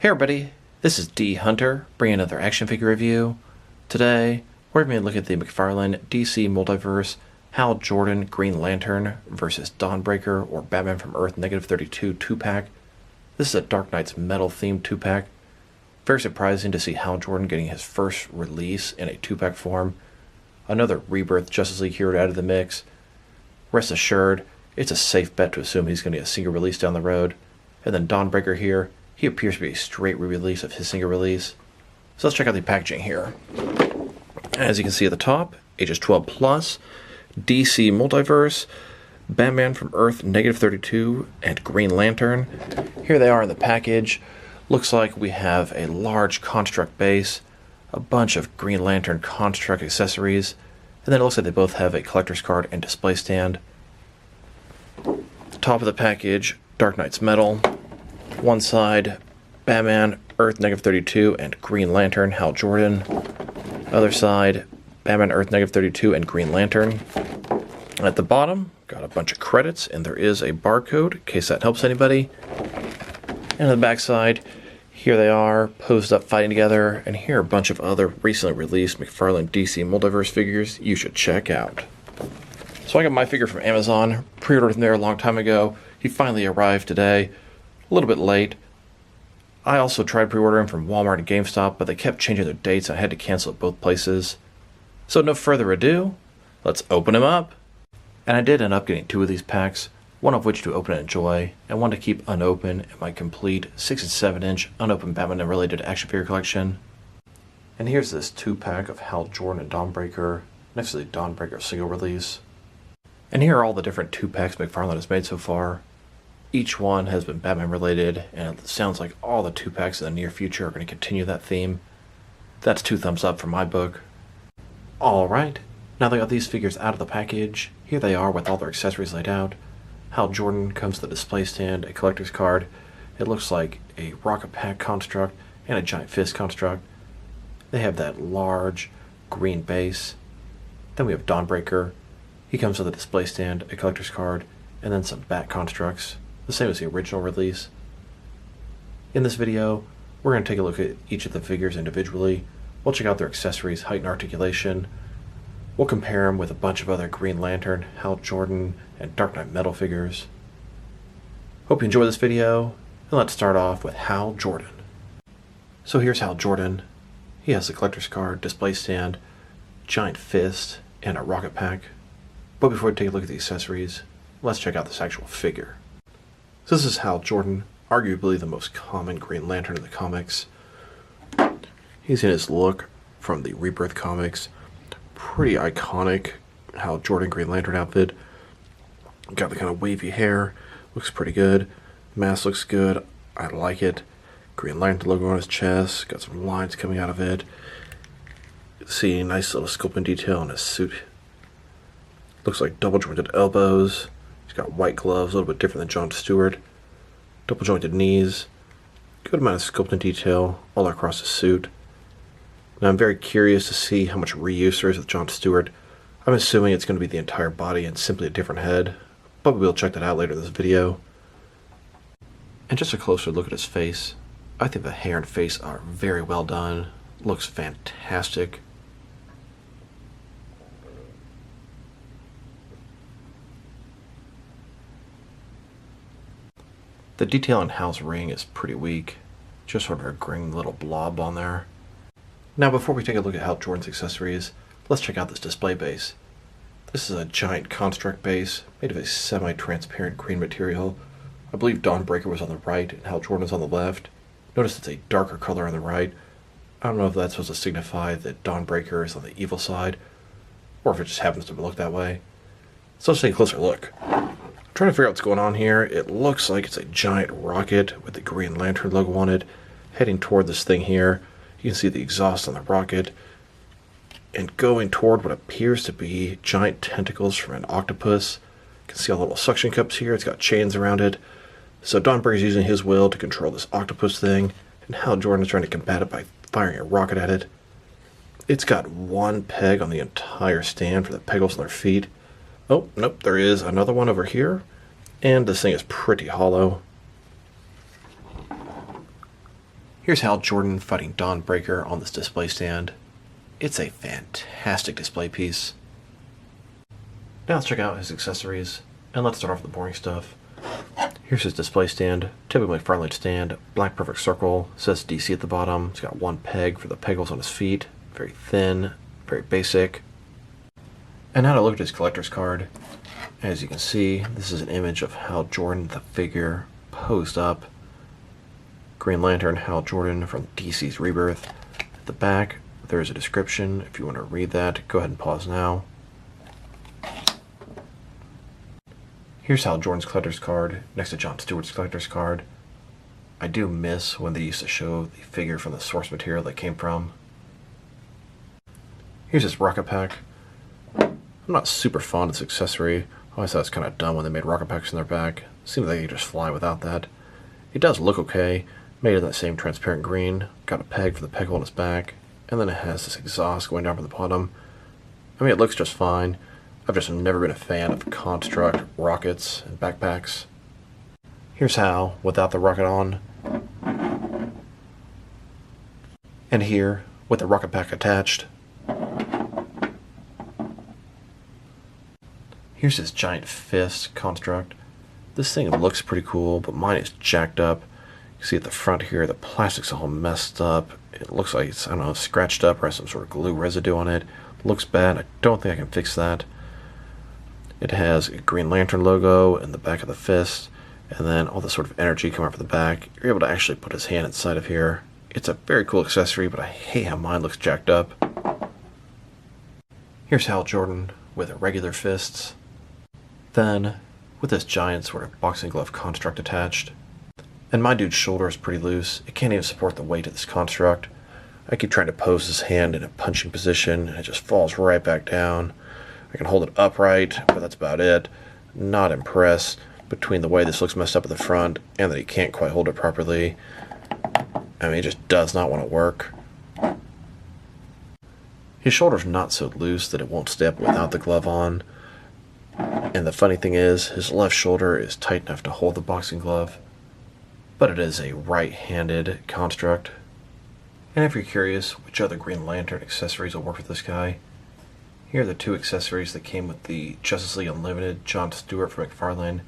Hey everybody, this is D Hunter, bringing another action figure review. Today, we're going to look at the McFarlane DC Multiverse Hal Jordan Green Lantern versus Dawnbreaker or Batman from Earth -32 2-pack. This is a Dark Knight's Metal themed 2-pack. Very surprising to see Hal Jordan getting his first release in a 2-pack form. Another Rebirth Justice League hero out of the mix. Rest assured, it's a safe bet to assume he's going to get a single release down the road. And then Dawnbreaker here, he appears to be a straight re-release of his single release. So let's check out the packaging here. As you can see at the top, ages 12 plus, DC Multiverse, Batman from Earth -32, and Green Lantern. Here they are in the package. Looks like we have a large construct base, a bunch of Green Lantern construct accessories, and then it looks like they both have a collector's card and display stand. Top of the package, Dark Knight's Metal. One side, Batman, Earth -32, and Green Lantern, Hal Jordan. Other side, Batman, Earth -32, and Green Lantern. At the bottom, got a bunch of credits, and there is a barcode, in case that helps anybody. And on the back side, here they are, posed up fighting together, and here are a bunch of other recently released McFarlane DC Multiverse figures you should check out. So I got my figure from Amazon, pre-ordered him there a long time ago. He finally arrived today, a little bit late. I also tried pre-ordering from Walmart and GameStop, but they kept changing their dates and I had to cancel at both places. So no further ado, let's open him up. And I did end up getting two of these packs, one of which to open and enjoy, and one to keep unopened in my complete 6 and 7-inch unopened Batman related action figure collection. And here's this 2-pack of Hal Jordan and Dawnbreaker, next to the Dawnbreaker single release. And here are all the different 2-packs McFarlane has made so far. Each one has been Batman related, and it sounds like all the 2-packs in the near future are going to continue that theme. That's 2 thumbs up for my book. Alright, now that I got these figures out of the package, here they are with all their accessories laid out. Hal Jordan comes with a display stand, a collector's card. It looks like a rocket pack construct and a giant fist construct. They have that large green base. Then we have Dawnbreaker. He comes with a display stand, a collector's card, and then some bat constructs, the same as the original release. In this video, we're going to take a look at each of the figures individually. We'll check out their accessories, height, and articulation. We'll compare them with a bunch of other Green Lantern, Hal Jordan, and Dark Knight Metal figures. Hope you enjoy this video, and let's start off with Hal Jordan. So here's Hal Jordan. He has the collector's card, display stand, giant fist, and a rocket pack. But before we take a look at the accessories, let's check out this actual figure. So this is Hal Jordan, arguably the most common Green Lantern in the comics. He's in his look from the Rebirth comics. Pretty iconic Hal Jordan Green Lantern outfit. Got the kind of wavy hair, looks pretty good. Mask looks good, I like it. Green Lantern logo on his chest, got some lines coming out of it. See a nice little sculpting detail on his suit. Looks like double jointed elbows. He's got white gloves, a little bit different than John Stewart. Double jointed knees. Good amount of sculpting detail all across the suit. Now I'm very curious to see how much reuse there is with John Stewart. I'm assuming it's going to be the entire body and simply a different head, but we'll check that out later in this video. And just a closer look at his face. I think the hair and face are very well done. Looks fantastic. The detail on Hal's ring is pretty weak. Just sort of a green little blob on there. Now before we take a look at Hal Jordan's accessories, let's check out this display base. This is a giant construct base made of a semi-transparent green material. I believe Dawnbreaker was on the right and Hal Jordan is on the left. Notice it's a darker color on the right. I don't know if that's supposed to signify that Dawnbreaker is on the evil side, or if it just happens to look that way. So let's take a closer look. I'm trying to figure out what's going on here. It looks like it's a giant rocket with the Green Lantern logo on it, heading toward this thing here. You can see the exhaust on the rocket, and going toward what appears to be giant tentacles from an octopus. You can see all the little suction cups here. It's got chains around it. So Dawnbreaker's using his will to control this octopus thing, and Hal Jordan is trying to combat it by firing a rocket at it. It's got one peg on the entire stand for the peg holes on their feet. Oh, nope, there is another one over here, and this thing is pretty hollow. Here's Hal Jordan fighting Dawnbreaker on this display stand. It's a fantastic display piece. Now let's check out his accessories, and let's start off with the boring stuff. Here's his display stand, typical McFarlane stand, black perfect circle, says DC at the bottom. It's got one peg for the peg holes on his feet, very thin, very basic. And now to look at his collector's card. As you can see, this is an image of Hal Jordan, the figure, posed up. Green Lantern, Hal Jordan from DC's Rebirth. At the back, there is a description. If you want to read that, go ahead and pause now. Here's Hal Jordan's collector's card next to John Stewart's collector's card. I do miss when they used to show the figure from the source material that came from. Here's his rocket pack. I'm not super fond of this accessory. I always thought it was kind of dumb when they made rocket packs in their back. Seems like they could just fly without that. It does look okay. Made in that same transparent green. Got a peg for the peg hole in its back. And then it has this exhaust going down from the bottom. I mean, it looks just fine. I've just never been a fan of construct rockets and backpacks. Here's Hal without the rocket on. And here with the rocket pack attached. Here's his giant fist construct. This thing looks pretty cool, but mine is jacked up. You see at the front here, the plastic's all messed up. It looks like it's, I don't know, scratched up or has some sort of glue residue on it. Looks bad. I don't think I can fix that. It has a Green Lantern logo in the back of the fist, and then all the sort of energy coming up from the back. You're able to actually put his hand inside of here. It's a very cool accessory, but I hate how mine looks jacked up. Here's Hal Jordan with regular fists. Then, with this giant sort of boxing glove construct attached. And my dude's shoulder is pretty loose. It can't even support the weight of this construct. I keep trying to pose his hand in a punching position, and it just falls right back down. I can hold it upright, but that's about it. Not impressed between the way this looks messed up at the front and that he can't quite hold it properly. I mean, it just does not want to work. His shoulder's not so loose that it won't stay up without the glove on. And the funny thing is, his left shoulder is tight enough to hold the boxing glove. But it is a right-handed construct. And if you're curious which other Green Lantern accessories will work with this guy, here are the two accessories that came with the Justice League Unlimited John Stewart from McFarlane,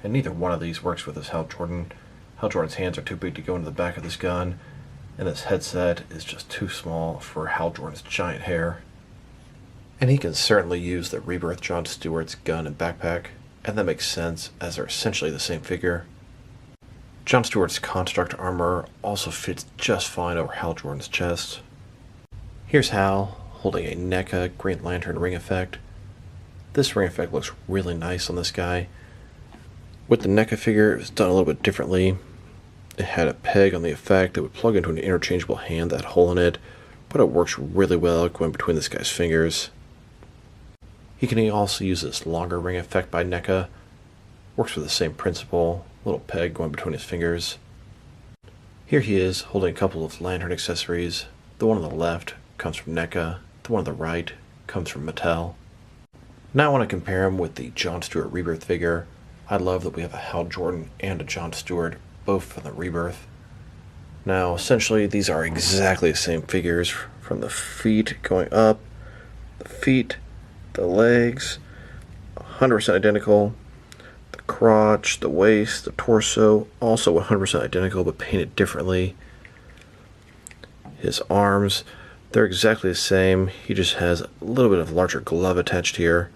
and neither one of these works with this Hal Jordan. Hal Jordan's hands are too big to go into the back of this gun, and this headset is just too small for Hal Jordan's giant hair. And he can certainly use the Rebirth John Stewart's gun and backpack, and that makes sense as they're essentially the same figure. John Stewart's construct armor also fits just fine over Hal Jordan's chest. Here's Hal holding a NECA Green Lantern ring effect. This ring effect looks really nice on this guy. With the NECA figure, it was done a little bit differently. It had a peg on the effect that would plug into an interchangeable hand that had a hole in it, but it works really well going between this guy's fingers. He can also use this longer ring effect by NECA. Works with the same principle, little peg going between his fingers. Here he is holding a couple of lantern accessories. The one on the left comes from NECA, the one on the right comes from Mattel. Now I want to compare him with the John Stewart Rebirth figure. I love that we have a Hal Jordan and a John Stewart, both from the Rebirth. Now essentially these are exactly the same figures, from the feet going up, the feet, the legs, 100% identical. The crotch, the waist, the torso, also 100% identical but painted differently. His arms, they're exactly the same. He just has a little bit of larger glove attached here.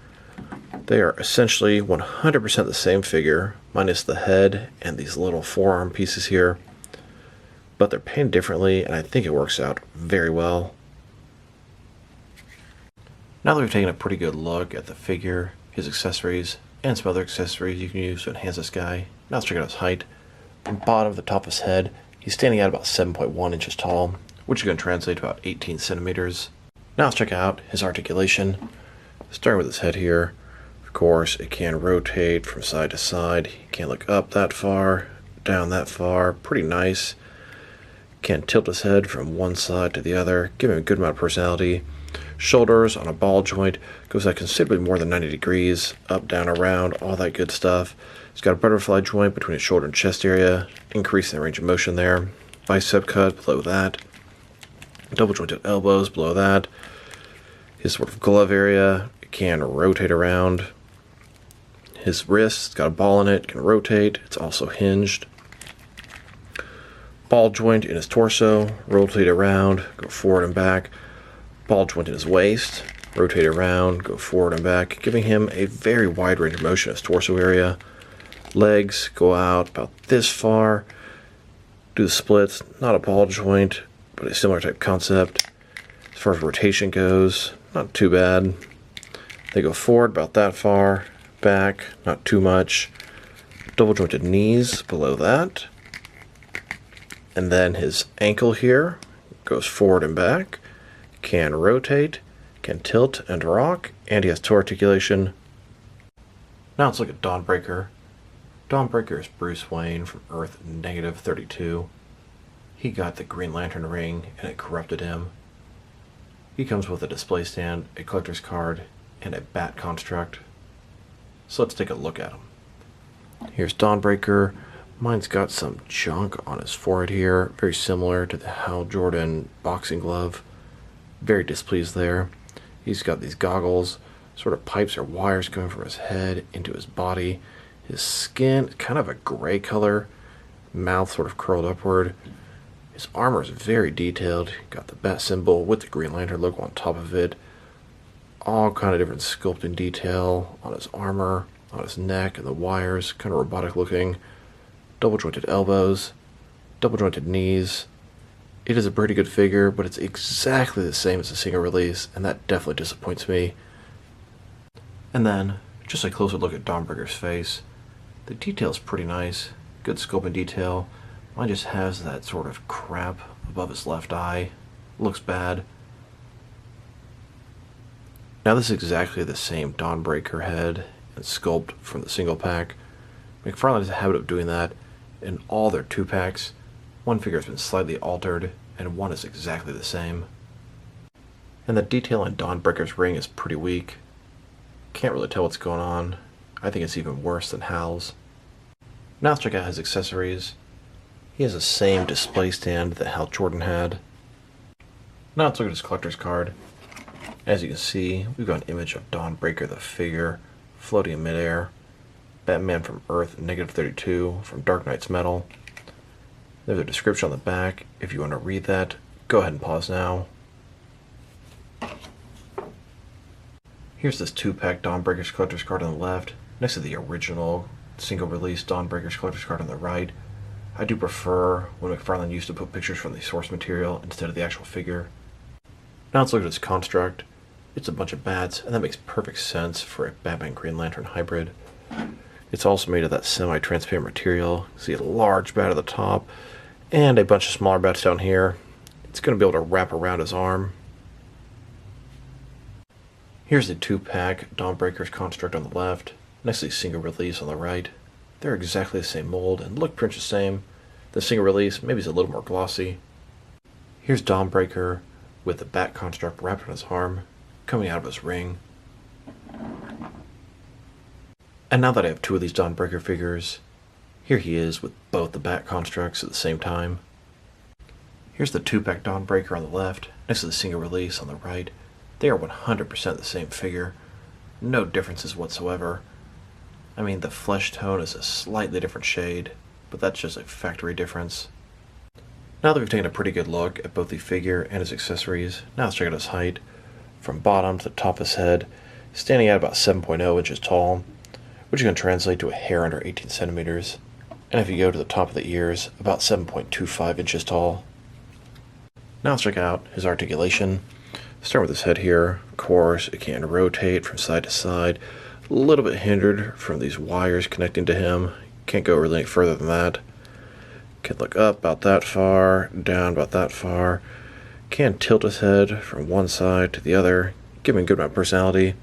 They are essentially 100% the same figure, minus the head and these little forearm pieces here. But they're painted differently, and I think it works out very well. Now that we've taken a pretty good look at the figure, his accessories, and some other accessories you can use to enhance this guy, now let's check out his height. From bottom to the top of his head, he's standing at about 7.1 inches tall, which is going to translate to about 18 centimeters. Now let's check out his articulation. Starting with his head here, of course, it can rotate from side to side. You can't look up that far, down that far. Pretty nice. Can tilt his head from one side to the other, give him a good amount of personality. Shoulders on a ball joint goes at considerably more than 90 degrees, up, down, around, all that good stuff. He's got a butterfly joint between his shoulder and chest area, increasing the range of motion there. bicep cut below that, double jointed elbows below that. His sort of glove area can rotate around. His wrist, it's got a ball in it, can rotate. It's also hinged. Ball joint in his torso, rotate around, go forward and back. Ball joint in his waist, rotate around, go forward and back, giving him a very wide range of motion in his torso area. Legs go out about this far. Do the splits, not a ball joint, but a similar type concept. As far as rotation goes, not too bad. They go forward about that far, back, not too much. Double jointed knees below that. And then his ankle here goes forward and back, can rotate, can tilt and rock, and he has toe articulation. Now let's look at Dawnbreaker. Dawnbreaker is Bruce Wayne from Earth -32. He got the Green Lantern ring and it corrupted him. He comes with a display stand, a collector's card, and a bat construct. So let's take a look at him. Here's Dawnbreaker. Mine's got some junk on his forehead here, very similar to the Hal Jordan boxing glove. Very displeased there. He's got these goggles, sort of pipes or wires going from his head into his body. His skin, kind of a gray color, mouth sort of curled upward. His armor is very detailed. Got the bat symbol with the Green Lantern logo on top of it. All kind of different sculpting detail on his armor, on his neck, and the wires, kind of robotic looking. Double jointed elbows, double jointed knees. It is a pretty good figure, but it's exactly the same as the single release, and that definitely disappoints me. And then, just a closer look at Dawnbreaker's face. The detail's pretty nice, good sculpting detail. Mine just has that sort of crap above his left eye. Looks bad. Now this is exactly the same Dawnbreaker head and sculpt from the single pack. McFarlane has a habit of doing that in all their 2-packs. One figure has been slightly altered, and one is exactly the same. And the detail on Dawnbreaker's ring is pretty weak. Can't really tell what's going on. I think it's even worse than Hal's. Now let's check out his accessories. He has the same display stand that Hal Jordan had. Now let's look at his collector's card. As you can see, we've got an image of Dawnbreaker the figure floating in midair. Batman from Earth -32 from Dark Knight's Metal. There's a description on the back. If you want to read that, go ahead and pause now. Here's this 2-pack Dawnbreaker's collector's card on the left, next to the original single release Dawnbreaker's collector's card on the right. I do prefer when McFarlane used to put pictures from the source material instead of the actual figure. Now let's look at its construct. It's a bunch of bats, and that makes perfect sense for a Batman Green Lantern hybrid. It's also made of that semi-transparent material. See a large bat at the top, and a bunch of smaller bats down here. It's going to be able to wrap around his arm. Here's the 2-pack Dawnbreaker's construct on the left, next to the single release on the right. They're exactly the same mold and look pretty much the same. The single release maybe is a little more glossy. Here's Dawnbreaker with the bat construct wrapped on his arm, coming out of his ring. And now that I have 2 of these Dawnbreaker figures, here he is with both the bat constructs at the same time. Here's the 2-pack Dawnbreaker on the left, next to the single release on the right. They are 100% the same figure. No differences whatsoever. I mean, the flesh tone is a slightly different shade, but that's just a factory difference. Now that we've taken a pretty good look at both the figure and his accessories, now let's check out his height. From bottom to the top of his head, standing at about 7.0 inches tall, which is going to translate to a hair under 18 centimeters. And if you go to the top of the ears, about 7.25 inches tall. Now let's check out his articulation. Start with his head here. Of course, it can rotate from side to side. A little bit hindered from these wires connecting to him. Can't go really any further than that. Can look up about that far, down about that far. Can tilt his head from one side to the other, giving a good amount of personality.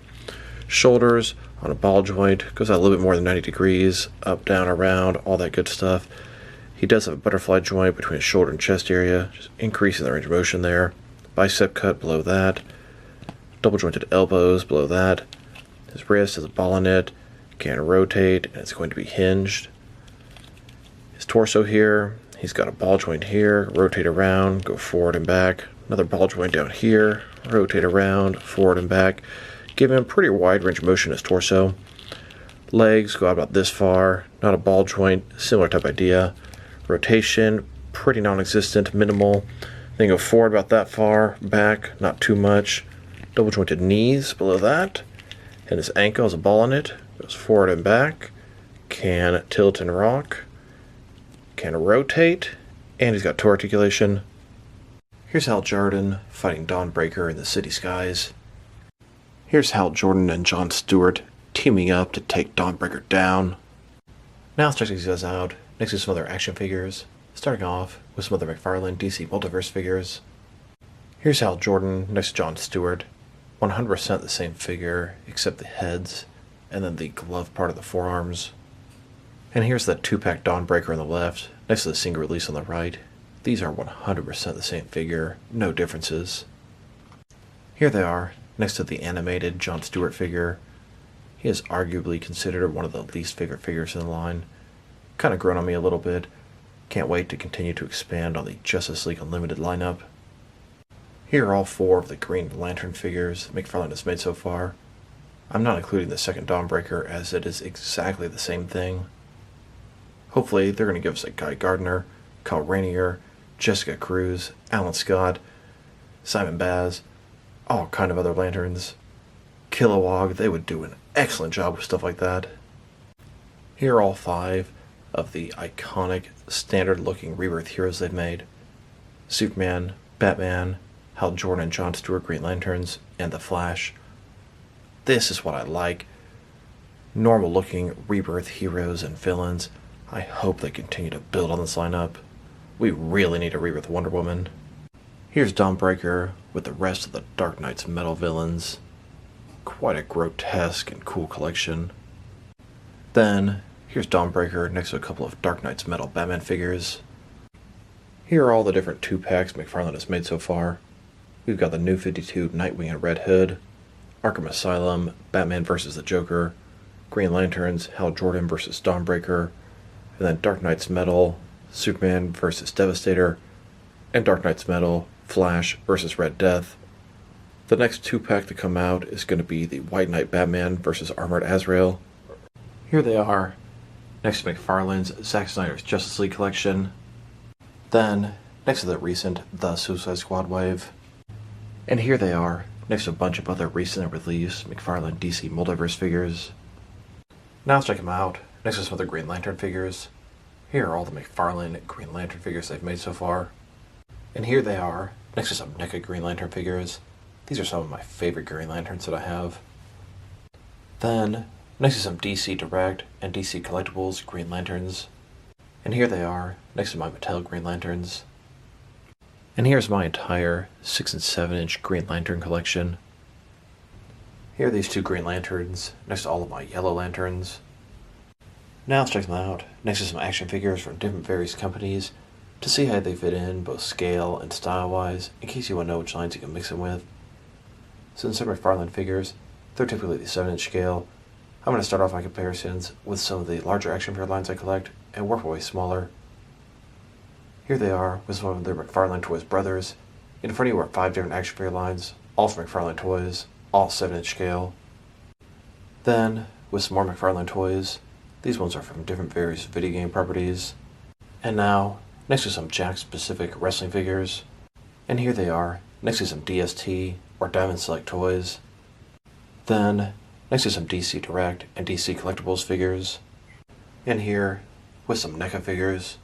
Shoulders on a ball joint, goes out a little bit more than 90 degrees, up, down, around, all that good stuff. He does have a butterfly joint between his shoulder and chest area, just increasing the range of motion there. Bicep cut below that. Double jointed elbows below that. His wrist has a ball in it, can rotate, and it's going to be hinged. His torso here He's got a ball joint here, rotate around, go forward and back. Another ball joint down here, rotate around, forward and back. Give him pretty wide range of motion in his torso. Legs go out about this far, not a ball joint, similar type idea. Rotation, pretty non-existent, minimal. Then go forward about that far, back, not too much. Double jointed knees below that. And his ankle has a ball on it, goes forward and back. Can tilt and rock. Can rotate. And he's got toe articulation. Here's Hal Jordan fighting Dawnbreaker in the city skies. Here's Hal Jordan and John Stewart teaming up to take Dawnbreaker down. Now let's check these guys out next to some other action figures, starting off with some other McFarlane DC Multiverse figures. Here's Hal Jordan next to John Stewart, 100% the same figure except the heads and then the glove part of the forearms. And here's the 2-pack Dawnbreaker on the left next to the single release on the right. These are 100% the same figure, no differences. Here they are next to the animated John Stewart figure. He is arguably considered one of the least favorite figures in the line. Kind of grown on me a little bit. Can't wait to continue to expand on the Justice League Unlimited lineup. Here are all 4 of the Green Lantern figures McFarlane has made so far. I'm not including the second Dawnbreaker as it is exactly the same thing. Hopefully they're going to give us a Guy Gardner, Kyle Rayner, Jessica Cruz, Alan Scott, Simon Baz, all kind of other lanterns. Kilowog, they would do an excellent job with stuff like that. Here are all 5 of the iconic, standard-looking Rebirth heroes they've made. Superman, Batman, Hal Jordan and John Stewart Green Lanterns, and The Flash. This is what I like. Normal-looking Rebirth heroes and villains. I hope they continue to build on this lineup. We really need a Rebirth Wonder Woman. Here's Dawnbreaker with the rest of the Dark Knight's metal villains. Quite a grotesque and cool collection. Then, here's Dawnbreaker next to a couple of Dark Knight's metal Batman figures. Here are all the different 2-packs McFarlane has made so far. We've got the New 52 Nightwing and Red Hood, Arkham Asylum, Batman vs. the Joker, Green Lanterns, Hal Jordan vs. Dawnbreaker, and then Dark Knight's Metal, Superman vs. Devastator, and Dark Knight's Metal, Flash vs. Red Death. The next 2-pack to come out is going to be the White Knight Batman vs. Armored Azrael. Here they are, next to McFarlane's Zack Snyder's Justice League collection. Then, next to the recent The Suicide Squad wave. And here they are, next to a bunch of other recently released McFarlane DC Multiverse figures. Now let's check them out, next to some other Green Lantern figures. Here are all the McFarlane Green Lantern figures they've made so far. And here they are, next to some NECA Green Lantern figures. These are some of my favorite Green Lanterns that I have. Then, next to some DC Direct and DC Collectibles Green Lanterns. And here they are, next to my Mattel Green Lanterns. And here's my entire 6 and 7 inch Green Lantern collection. Here are these 2 Green Lanterns, next to all of my Yellow Lanterns. Now let's check them out, next to some action figures from different various companies, to see how they fit in, both scale and style-wise, in case you want to know which lines you can mix them with. Since they're McFarlane figures, they're typically the 7-inch scale. I'm going to start off my comparisons with some of the larger action figure lines I collect, and work my way smaller. Here they are, with some of their McFarlane Toys brothers. In front of you are 5 different action figure lines, all from McFarlane Toys, all 7-inch scale. Then, with some more McFarlane Toys, these ones are from different various video game properties. And now, next to some Jakks-specific wrestling figures. And here they are, next to some DST or Diamond Select toys. Then, next to some DC Direct and DC Collectibles figures. And here, with some NECA figures.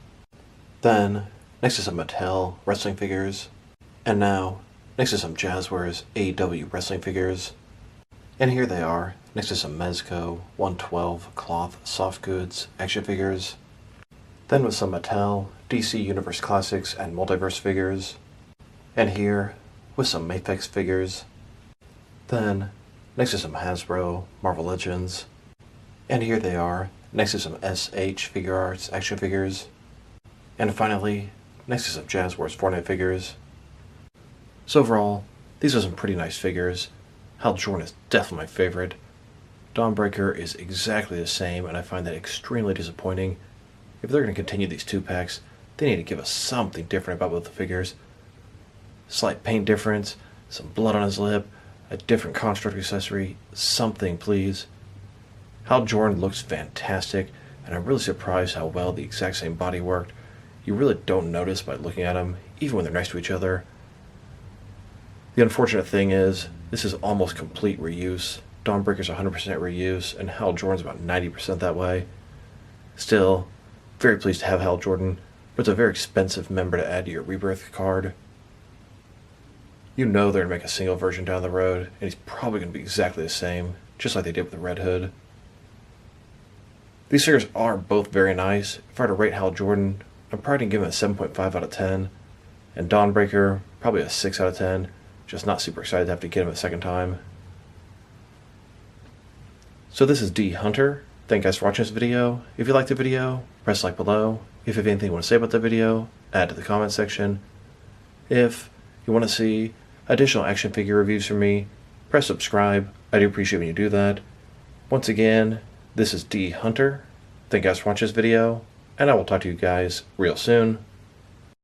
Then, next to some Mattel wrestling figures. And now, next to some Jazzwares AEW wrestling figures. And here they are, next to some Mezco 112 cloth soft goods action figures. Then with some Mattel, DC Universe Classics and Multiverse figures. And here, with some Mafex figures. Then, next to some Hasbro Marvel Legends. And here they are, next to some SH Figure Arts action figures. And finally, next to some Jazzwares Fortnite figures. So overall, these are some pretty nice figures. Hal Jordan is definitely my favorite. Dawnbreaker is exactly the same, and I find that extremely disappointing. If they're going to continue these 2-packs, They need to give us something different about both the figures. Slight paint difference, some blood on his lip, a different construct accessory, something please. Hal Jordan looks fantastic, and I'm really surprised how well the exact same body worked. You really don't notice by looking at them, even when they're next to each other. The unfortunate thing is, this is almost complete reuse. Dawnbreaker's 100% reuse, and Hal Jordan's about 90% that way. Still, very pleased to have Hal Jordan, but it's a very expensive member to add to your Rebirth card. You know they're going to make a single version down the road, and he's probably going to be exactly the same, just like they did with the Red Hood. These figures are both very nice. If I were to rate Hal Jordan, I'm probably going to give him a 7.5 out of 10, and Dawnbreaker, probably a 6 out of 10, just not super excited to have to get him a second time. So this is D Hunter. Thank you guys for watching this video. If you liked the video, press like below. If you have anything you want to say about the video, add to the comment section. If you want to see additional action figure reviews from me, press subscribe. I do appreciate when you do that. Once again, this is D Hunter. Thank you guys for watching this video, and I will talk to you guys real soon.